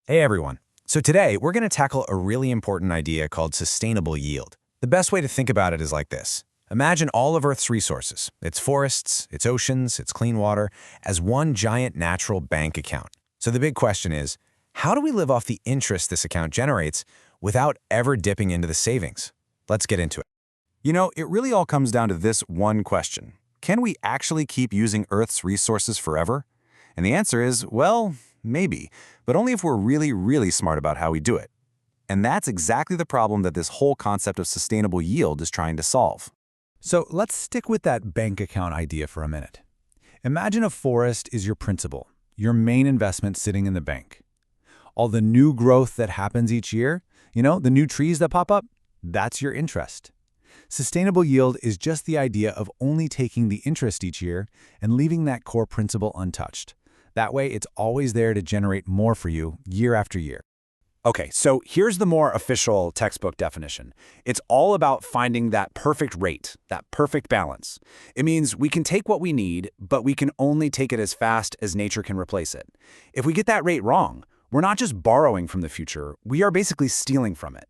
Hey everyone. So today we're going to tackle a really important idea called sustainable yield. The best way to think about it is like this. Imagine all of Earth's resources, its forests, its oceans, its clean water, as one giant natural bank account. So the big question is, how do we live off the interest this account generates without ever dipping into the savings? Let's get into it. It really all comes down to this one question. Can we actually keep using Earth's resources forever? And the answer is, well, maybe, but only if we're really, really smart about how we do it. And that's exactly the problem that this whole concept of sustainable yield is trying to solve. So let's stick with that bank account idea for a minute. Imagine a forest is your principal, your main investment sitting in the bank. All the new growth that happens each year, the new trees that pop up, that's your interest. Sustainable yield is just the idea of only taking the interest each year and leaving that core principle untouched. That way, it's always there to generate more for you year after year. Okay, so here's the more official textbook definition. It's all about finding that perfect rate, that perfect balance. It means we can take what we need, but we can only take it as fast as nature can replace it. If we get that rate wrong, we're not just borrowing from the future, we are basically stealing from it.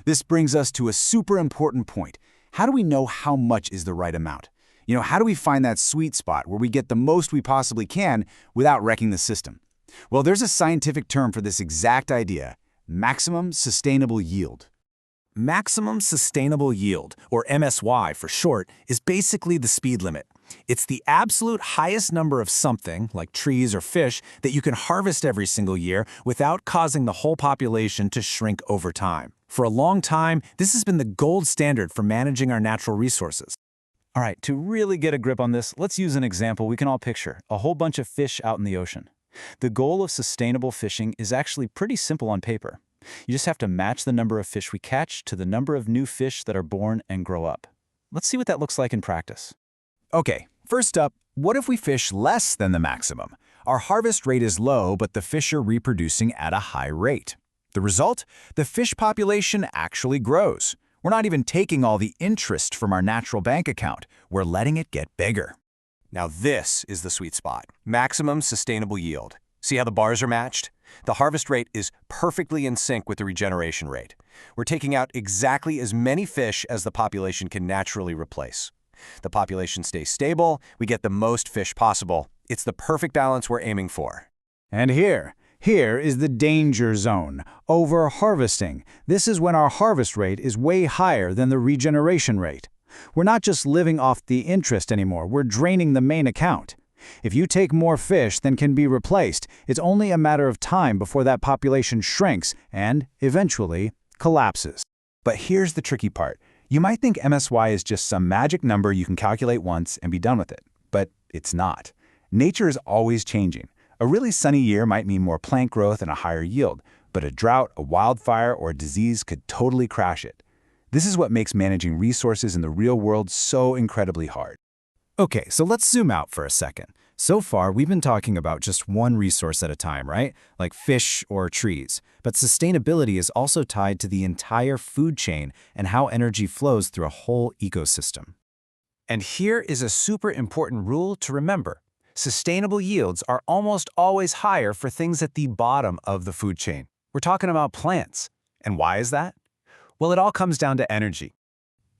This brings us to a super important point. How do we know how much is the right amount? How do we find that sweet spot where we get the most we possibly can without wrecking the system? Well, there's a scientific term for this exact idea: maximum sustainable yield. Maximum sustainable yield, or MSY for short, is basically the speed limit. It's the absolute highest number of something, like trees or fish, that you can harvest every single year without causing the whole population to shrink over time. For a long time, this has been the gold standard for managing our natural resources. All right, to really get a grip on this, let's use an example we can all picture: a whole bunch of fish out in the ocean. The goal of sustainable fishing is actually pretty simple on paper. You just have to match the number of fish we catch to the number of new fish that are born and grow up. Let's see what that looks like in practice. Okay, first up, what if we fish less than the maximum? Our harvest rate is low, but the fish are reproducing at a high rate. The result? The fish population actually grows. We're not even taking all the interest from our natural bank account. We're letting it get bigger. Now this is the sweet spot: maximum sustainable yield. See how the bars are matched? The harvest rate is perfectly in sync with the regeneration rate. We're taking out exactly as many fish as the population can naturally replace. The population stays stable, we get the most fish possible. It's the perfect balance we're aiming for. And here is the danger zone: over-harvesting. This is when our harvest rate is way higher than the regeneration rate. We're not just living off the interest anymore, we're draining the main account. If you take more fish than can be replaced, it's only a matter of time before that population shrinks and, eventually, collapses. But here's the tricky part. You might think MSY is just some magic number you can calculate once and be done with it. But it's not. Nature is always changing. A really sunny year might mean more plant growth and a higher yield, but a drought, a wildfire, or a disease could totally crash it. This is what makes managing resources in the real world so incredibly hard. Okay, so let's zoom out for a second. So far, we've been talking about just one resource at a time, right? Like fish or trees. But sustainability is also tied to the entire food chain and how energy flows through a whole ecosystem. And here is a super important rule to remember. Sustainable yields are almost always higher for things at the bottom of the food chain. We're talking about plants. And why is that? Well, it all comes down to energy.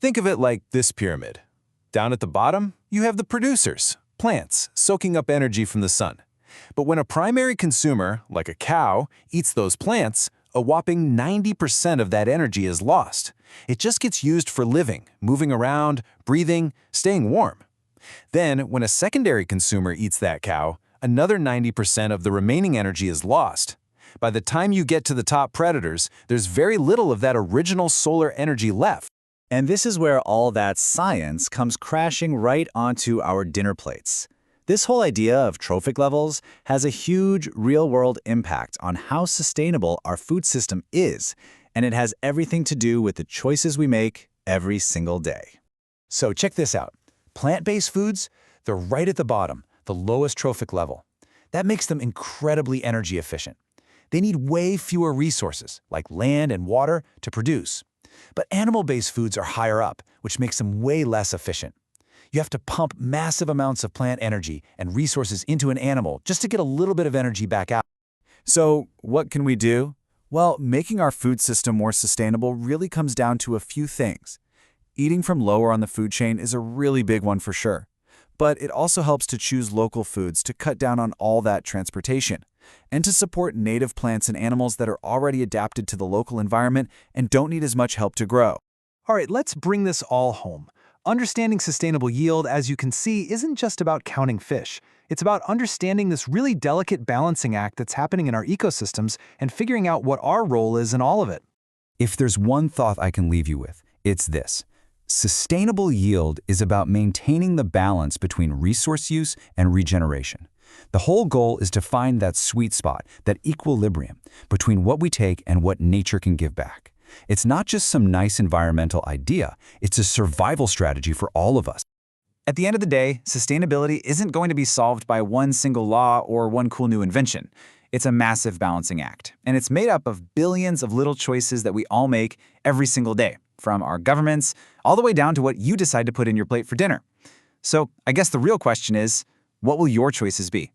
Think of it like this pyramid. Down at the bottom, you have the producers, plants, soaking up energy from the sun. But when a primary consumer, like a cow, eats those plants, a whopping 90% of that energy is lost. It just gets used for living, moving around, breathing, staying warm. Then, when a secondary consumer eats that cow, another 90% of the remaining energy is lost. By the time you get to the top predators, there's very little of that original solar energy left. And this is where all that science comes crashing right onto our dinner plates. This whole idea of trophic levels has a huge real-world impact on how sustainable our food system is, and it has everything to do with the choices we make every single day. So check this out. Plant-based foods, they're right at the bottom, the lowest trophic level. That makes them incredibly energy efficient. They need way fewer resources, like land and water, to produce. But animal-based foods are higher up, which makes them way less efficient. You have to pump massive amounts of plant energy and resources into an animal just to get a little bit of energy back out. So, what can we do? Well, making our food system more sustainable really comes down to a few things. Eating from lower on the food chain is a really big one for sure. But it also helps to choose local foods to cut down on all that transportation, and to support native plants and animals that are already adapted to the local environment and don't need as much help to grow. All right, let's bring this all home. Understanding sustainable yield, as you can see, isn't just about counting fish. It's about understanding this really delicate balancing act that's happening in our ecosystems and figuring out what our role is in all of it. If there's one thought I can leave you with, it's this. Sustainable yield is about maintaining the balance between resource use and regeneration. The whole goal is to find that sweet spot, that equilibrium, between what we take and what nature can give back. It's not just some nice environmental idea, it's a survival strategy for all of us. At the end of the day, sustainability isn't going to be solved by one single law or one cool new invention. It's a massive balancing act, and it's made up of billions of little choices that we all make every single day, from our governments all the way down to what you decide to put in your plate for dinner. So I guess the real question is, what will your choices be?